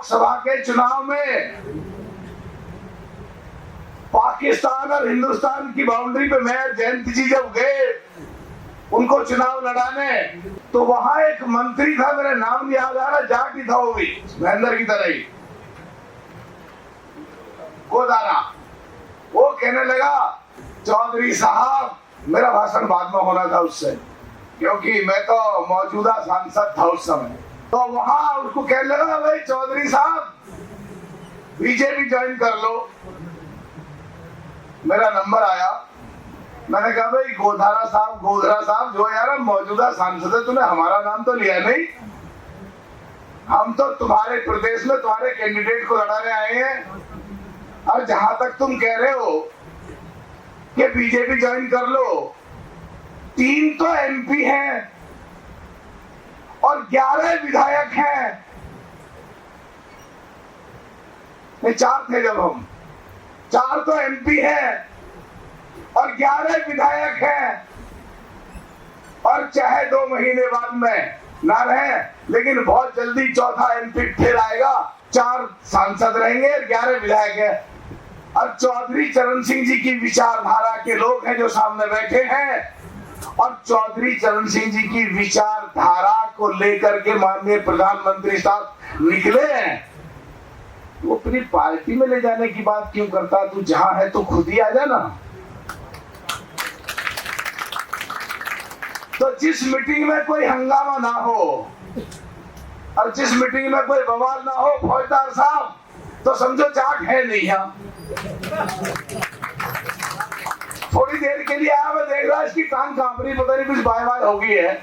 लोकसभा के चुनाव में पाकिस्तान और हिंदुस्तान की बाउंड्री पे मेयर जयंत जी जब गए उनको चुनाव लड़ाने, तो वहां एक मंत्री था, मेरा नाम याद आ रहा, जाट ही था वो भी, महेंद्र की तरह ही, गोदारा। वो कहने लगा, चौधरी साहब, मेरा भाषण बाद में होना था उससे, क्योंकि मैं तो मौजूदा सांसद था उस समय, तो वहां उसको कहने लगा, भाई चौधरी साहब बीजेपी ज्वाइन कर लो। मेरा नंबर आया, मैंने कहा, भाई गोधरा साहब जो यार मौजूदा सांसद है, तूने हमारा नाम तो लिया नहीं, हम तो तुम्हारे प्रदेश में तुम्हारे कैंडिडेट को लड़ाने आए हैं, और जहां तक तुम कह रहे हो कि बीजेपी ज्वाइन कर लो, 3 तो एमपी हैं और 11 विधायक हैं, 4 थे जब हम, 4 तो एमपी हैं और 11 विधायक हैं, और चाहे 2 महीने बाद में ना रहे, लेकिन बहुत जल्दी चौथा एमपी फिर आएगा, 4 सांसद रहेंगे, 11 विधायक हैं। और चौधरी चरण सिंह जी की विचारधारा के लोग हैं जो सामने बैठे हैं, और चौधरी चरण सिंह जी की विचारधारा को लेकर के माननीय प्रधानमंत्री साहब निकले हैं। वो अपनी पार्टी में ले जाने की बात क्यों करता? तू जहां है तो खुद ही आ जाना। तो जिस मीटिंग में कोई हंगामा ना हो और जिस मीटिंग में कोई बवाल ना हो, फौजदार साहब, तो समझो जाट है नहीं यहाँ। थोड़ी देर के लिए आया, मैं देख रहा इसकी टांग कांप रही, पता नहीं कुछ बाय हो गई है,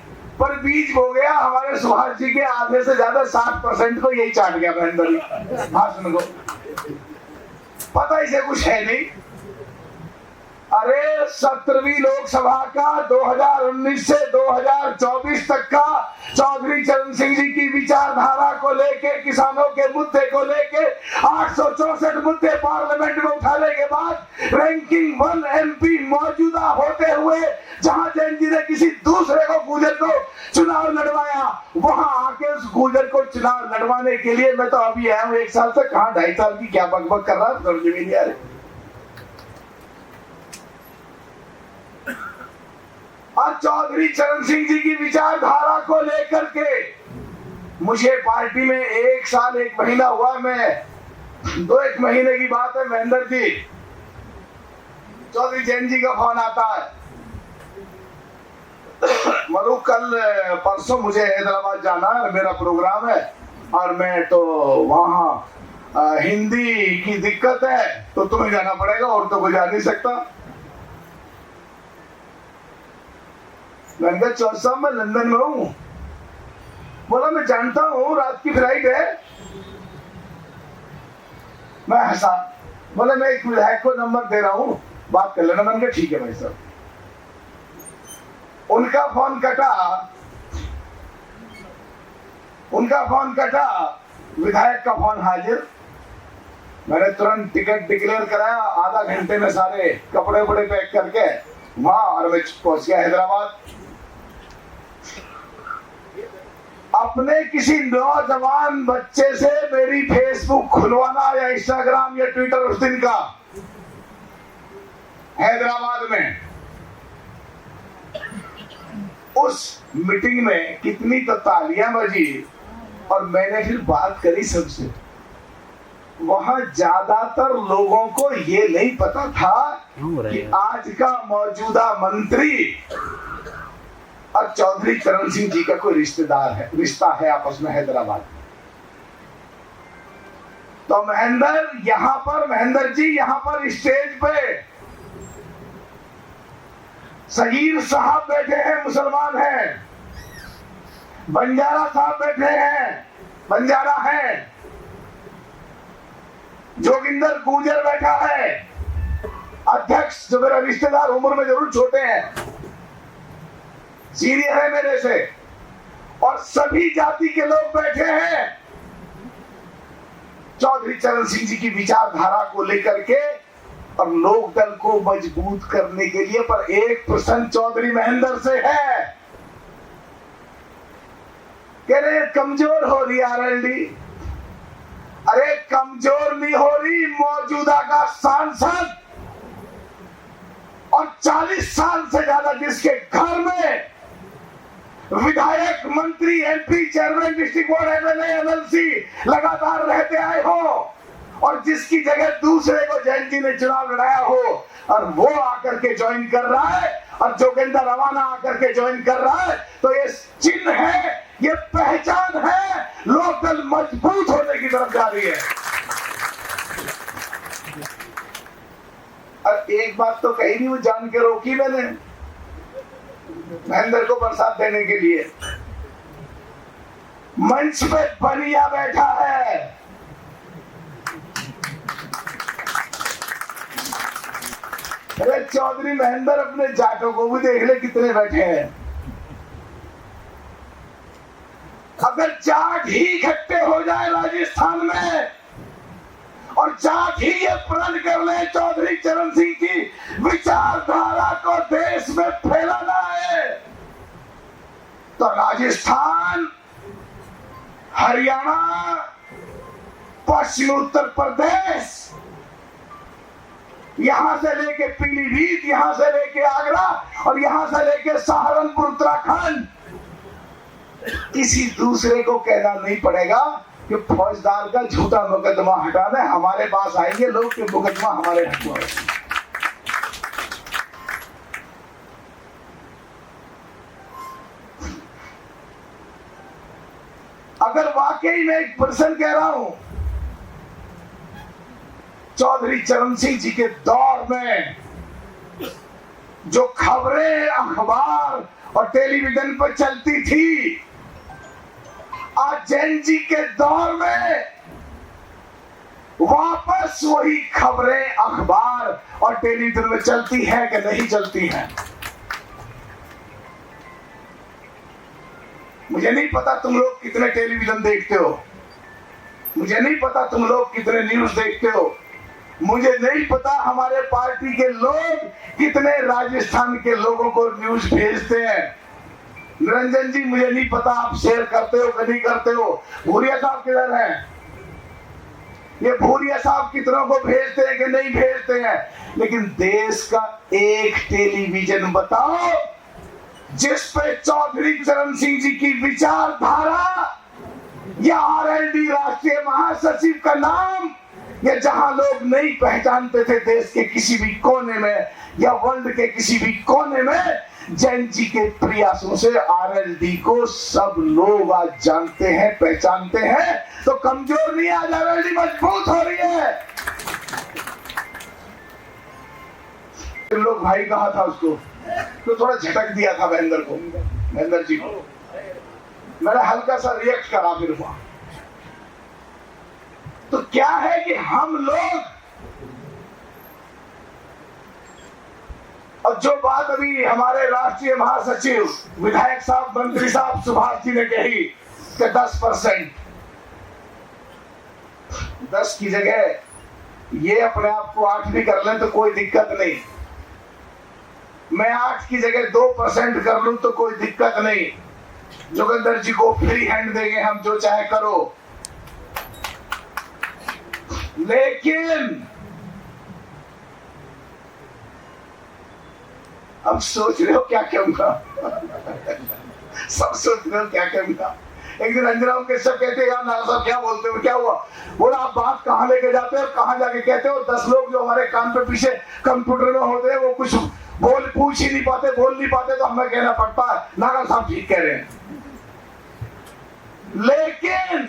पर बीच हो गया हमारे सुभाष जी के आधे से ज्यादा 60% को यही चाट गया महेंद्र भाषण को, पता इसे कुछ है नहीं। अरे 17वीं लोकसभा का 2019 से 2024 तक का चौधरी चरण सिंह जी की विचारधारा को लेके, किसानों के मुद्दे को लेके 864 मुद्दे पार्लियामेंट में उठाने के बाद रैंकिंग 1 एमपी मौजूदा होते हुए, जहां जैन जी ने किसी दूसरे को गुर्जर को चुनाव लड़वाया, वहां आके उस गुर्जर को चुनाव लड़वाने के लिए मैं तो अभी आया हूं 1 साल से, कहां 2.5 साल की क्या बकबक कर रहा, समझ में नहीं आ रही। और चौधरी चरण सिंह जी की विचारधारा को लेकर के मुझे पार्टी में 1 साल 1 महीना हुआ, मैं 2-1 महीने की बात है, महेंद्र जी, चौधरी जैन जी का फोन आता है, मनु कल परसों मुझे हैदराबाद जाना है, मेरा प्रोग्राम है, और मैं तो वहां हिंदी की दिक्कत है, तो तुम्हें जाना पड़ेगा, और तो कोई जा नहीं सकता। मैंने कहा, चौधरी साहब मैं लंदन में हूं। बोला, मैं जानता हूं रात की फ्लाइट है। मैं हंसा, बोला, मैं एक विधायक को नंबर दे रहा हूं, बात कर लेना। मैंने कहा, ठीक है भाई साहब। उनका फोन कटा, विधायक का फोन हाजिर। मैंने तुरंत टिकट डिक्लेयर कराया, आधा घंटे में सारे कपड़े वपड़े पैक करके वहां, और मैं पहुंच गया हैदराबाद। अपने किसी नौजवान बच्चे से मेरी फेसबुक खुलवाना या इंस्टाग्राम या ट्विटर उस दिन का हैदराबाद में, उस मीटिंग में कितनी तो तालियां बजी, और मैंने फिर बात करी सबसे। वहां ज्यादातर लोगों को ये नहीं पता था कि आज का मौजूदा मंत्री और चौधरी चरण सिंह जी का कोई रिश्ता है आपस में हैदराबाद। तो महेंद्र जी यहाँ पर स्टेज पे सगीर साहब बैठे हैं, मुसलमान हैं, बंजारा साहब बैठे हैं, बंजारा हैं, जोगिंदर गुर्जर बैठा है, अध्यक्ष जो मेरा रिश्तेदार, उम्र में जरूर छोटे हैं, सीनियर है मेरे से, और सभी जाति के लोग बैठे हैं चौधरी चरण सिंह जी की विचारधारा को लेकर के और लोक दल को मजबूत करने के लिए। पर एक प्रश्न चौधरी महेंद्र से है, कह रहे कमजोर हो रही आरएलडी, चुनावी हो रही मौजूदा का सांसद और 40 साल से ज्यादा जिसके घर में विधायक, मंत्री, MP, chairman, district board, MLA, MLC लगातार रहते आए हो और जिसकी जगह दूसरे को जैन जी ने चुनाव लड़ाया हो और वो आकर के ज्वाइन कर रहा है और जोगिंदर रवाना आकर के ज्वाइन कर रहा है, तो ये चिन्ह है, ये पहचान है, लोकदल मजबूत होने की तरफ जा रही है। और एक बात तो कही नहीं, वो जान के रोकी मैंने महेंद्र को बरसात देने के लिए। मंच पे बनिया बैठा है, अरे चौधरी महेंद्र अपने जाटों को भी देख ले कितने बैठे हैं। अगर जाट ही इकट्ठे हो जाए राजस्थान में और जाट ही ये प्रण कर ले चौधरी चरण सिंह की विचारधारा को देश में फैलाना है, तो राजस्थान, हरियाणा, पश्चिम उत्तर प्रदेश, यहां से लेके पीलीभीत, यहां से लेके आगरा और यहां से लेके सहारनपुर उत्तराखंड, किसी दूसरे को कहना नहीं पड़ेगा कि फौजदार का झूठा मुकदमा हटाना, हमारे पास आएंगे लोग कि मुकदमा हमारे हटवाए। अगर वाकई में एक पर्सन कह रहा हूं, चौधरी चरण सिंह जी के दौर में जो खबरें अखबार और टेलीविजन पर चलती थी, आज जैन जी के दौर में वापस वही खबरें अखबार और टेलीविजन में चलती है कि नहीं चलती है। मुझे नहीं पता तुम लोग कितने टेलीविजन देखते हो, मुझे नहीं पता तुम लोग कितने न्यूज देखते हो, मुझे नहीं पता हमारे पार्टी के लोग कितने राजस्थान के लोगों को न्यूज भेजते हैं। निरंजन जी, मुझे नहीं पता आप शेयर करते हो कि नहीं करते हो। भूरिया साहब किधर हैं? ये भूरिया साहब कितनों को भेजते हैं कि नहीं भेजते हैं। लेकिन देश का एक टेलीविजन बताओ जिस पे चौधरी चरण सिंह जी की विचारधारा या आरएलडी राष्ट्रीय महासचिव का नाम, या जहां लोग नहीं पहचानते थे देश के किसी भी कोने में या वर्ल्ड के किसी भी कोने में, जैन जी के प्रयासों से आरएलडी को सब लोग आज जानते हैं, पहचानते हैं। तो कमजोर नहीं, आज आरएलडी मजबूत हो रही है। लोग भाई कहा था उसको, तो थोड़ा झटक दिया था महेंद्र को, महेंद्र जी को मैंने हल्का सा रिएक्ट करा फिर हुआ। तो क्या है कि हम लोग, और जो बात अभी हमारे राष्ट्रीय महासचिव, विधायक साहब, मंत्री साहब सुभाष जी ने कही कि 10%, 10 की जगह ये अपने आप को 8 भी कर लें तो कोई दिक्कत नहीं, मैं 8 की जगह 2% कर लूं तो कोई दिक्कत नहीं, जोगिंदर जी को फ्री हैंड देंगे हम, जो चाहे करो। लेकिन अब सोच रहे हो क्या कहूंगा सब सोच रहे हो क्या कहूंगा। एक दिन अंजनाओं के सब कहते हैं, यार नाना साहब क्या बोलते हो, क्या हुआ? बोला आप बात कहाँ लेके जाते हो, कहाँ जाके कहते हो? 10 लोग जो हमारे कान पे पीछे कंप्यूटर में होते हैं वो कुछ पूछ ही नहीं पाते, बोल नहीं पाते, तो हमें कहना पड़ता है नाना साहब ठीक कह रहे हैं। लेकिन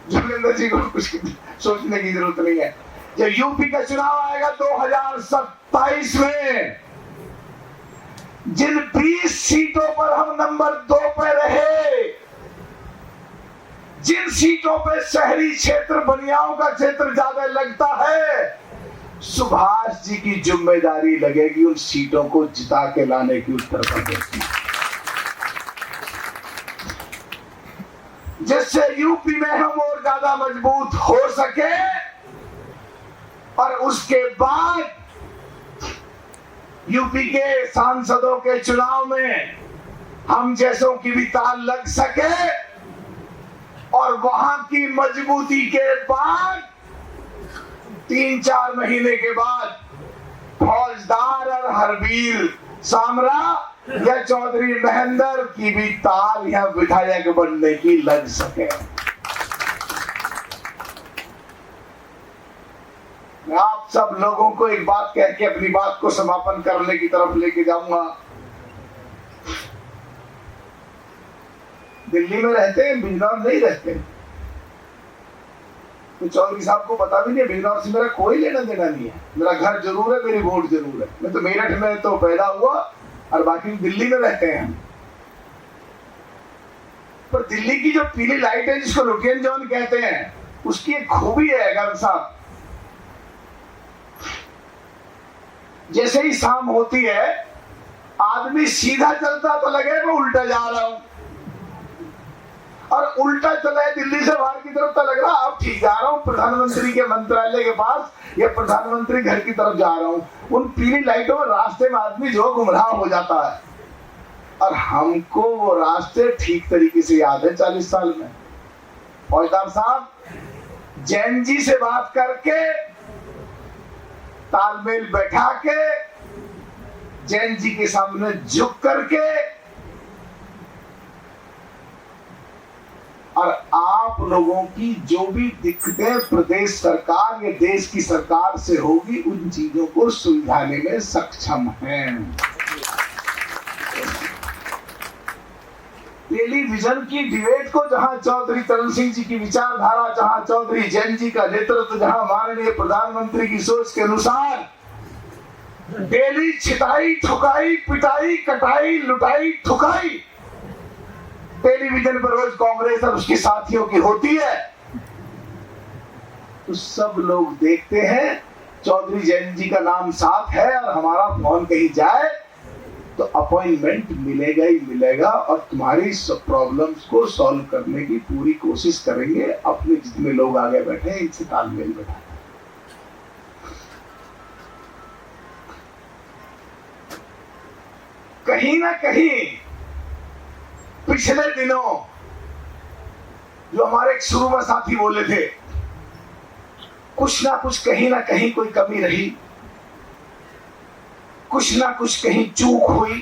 जोगिंदर जी को कुछ सोचने की जरूरत नहीं है। जब यूपी का चुनाव आएगा 2027 में, जिन 20 सीटों पर हम नंबर 2 पे रहे, जिन सीटों पे शहरी क्षेत्र, बनियाओं का क्षेत्र ज्यादा लगता है, सुभाष जी की जिम्मेदारी लगेगी उन सीटों को जिता के लाने की उत्तर प्रदेश में, जिससे यूपी में हम और ज्यादा मजबूत हो सके और उसके बाद यूपी के सांसदों के चुनाव में हम जैसों की भी ताल लग सके और वहां की मजबूती के बाद 3-4 महीने के बाद फौजदार और हरवीर सामरा या चौधरी महेंद्र की भी ताल यहाँ विधायक बनने की लग सके। मैं आप सब लोगों को एक बात कह के अपनी बात को समापन करने की तरफ लेके जाऊंगा। दिल्ली में रहते हैं, बिजनौर नहीं रहते। तो चौधरी साहब को पता भी नहीं, बिजनौर से मेरा कोई लेना देना नहीं है। मेरा घर जरूर है, मेरी वोट जरूर है। मैं तो मेरठ में तो पैदा हुआ और बाकी दिल्ली में रहते हैं। पर दिल्ली की जो पीली लाइट है जिसको लुटियन जोन कहते हैं, उसकी एक खूबी है गर्ग साहब, जैसे ही शाम होती है आदमी सीधा चलता तो लगे मैं उल्टा जा रहा हूं, और उल्टा चले दिल्ली से बाहर की तरफ तो लग रहा अब ठीक जा रहा हूं, प्रधानमंत्री के मंत्रालय के पास या प्रधानमंत्री घर की तरफ जा रहा हूं। उन पीली लाइटों में रास्ते में आदमी जो गुमराह हो जाता है, और हमको वो रास्ते ठीक तरीके से याद है 40 साल में। फौजदार साहब जैन जी से बात करके, तालमेल बैठा के, जैन जी के सामने झुक करके, और आप लोगों की जो भी दिक्कतें प्रदेश सरकार या देश की सरकार से होगी उन चीजों को सुलझाने में सक्षम हैं। टेलीविजन की डिबेट को जहां चौधरी चरण सिंह जी की विचारधारा, जहां चौधरी जैन जी का नेतृत्व, जहां माननीय प्रधानमंत्री की सोच के अनुसार डेली छिटाई ठुकाई पिटाई कटाई लुटाई ठुकाई टेलीविजन पर रोज कांग्रेस और उसके साथियों की होती है, तो सब लोग देखते हैं। चौधरी जैन जी का नाम साथ है और हमारा फोन कहीं जाए तो अपॉइंटमेंट मिलेगा ही मिलेगा, और तुम्हारी सब प्रॉब्लम्स को सॉल्व करने की पूरी कोशिश करेंगे। अपने जितने लोग आगे बैठे हैं इनसे तालमेल बैठा। कहीं ना कहीं पिछले दिनों जो हमारे एक शुरू में साथी बोले थे, कुछ ना कुछ कहीं ना कहीं कोई कमी रही, कुछ ना कुछ कहीं चूक हुई,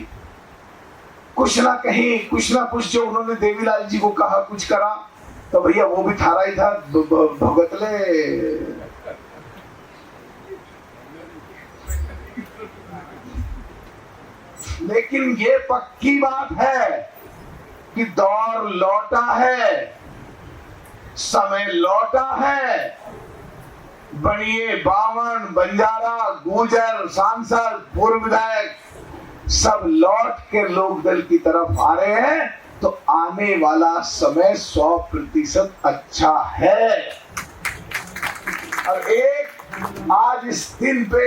कुछ ना कुछ जो उन्होंने देवीलाल जी को कहा कुछ करा, तो भैया वो भी थारा ही था, भुगतले। लेकिन ये पक्की बात है कि दौर लौटा है, समय लौटा है। बनिए बावन, बंजारा, गुर्जर, सांसद, पूर्व विधायक सब लौट के लोकदल की तरफ आ रहे हैं, तो आने वाला समय 100% अच्छा है। और एक आज इस दिन पे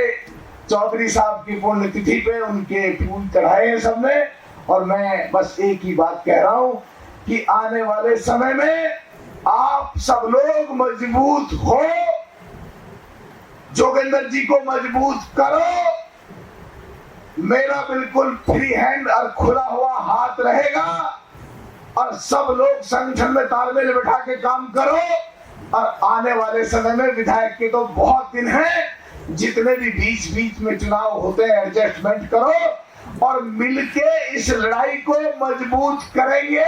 चौधरी साहब की पुण्यतिथि पे उनके फूल चढ़ाए हैं सबने, और मैं बस एक ही बात कह रहा हूं कि आने वाले समय में आप सब लोग मजबूत हो, जोगेंद्र जी को मजबूत करो। मेरा बिल्कुल फ्री हैंड और खुला हुआ हाथ रहेगा, और सब लोग संगठन में तालमेल बैठा के काम करो। और आने वाले समय में विधायक के तो बहुत दिन हैं, जितने भी बीच बीच में चुनाव होते हैं एडजस्टमेंट करो और मिलके इस लड़ाई को मजबूत करेंगे,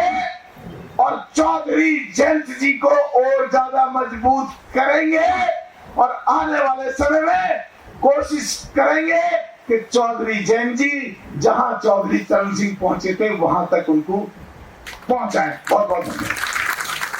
और चौधरी जयंत जी को और ज्यादा मजबूत करेंगे। और आने वाले समय में कोशिश करेंगे कि चौधरी जैन जी जहां चौधरी चरण सिंह पहुंचे थे वहां तक उनको पहुंचाएं। बहुत बहुत धन्यवाद।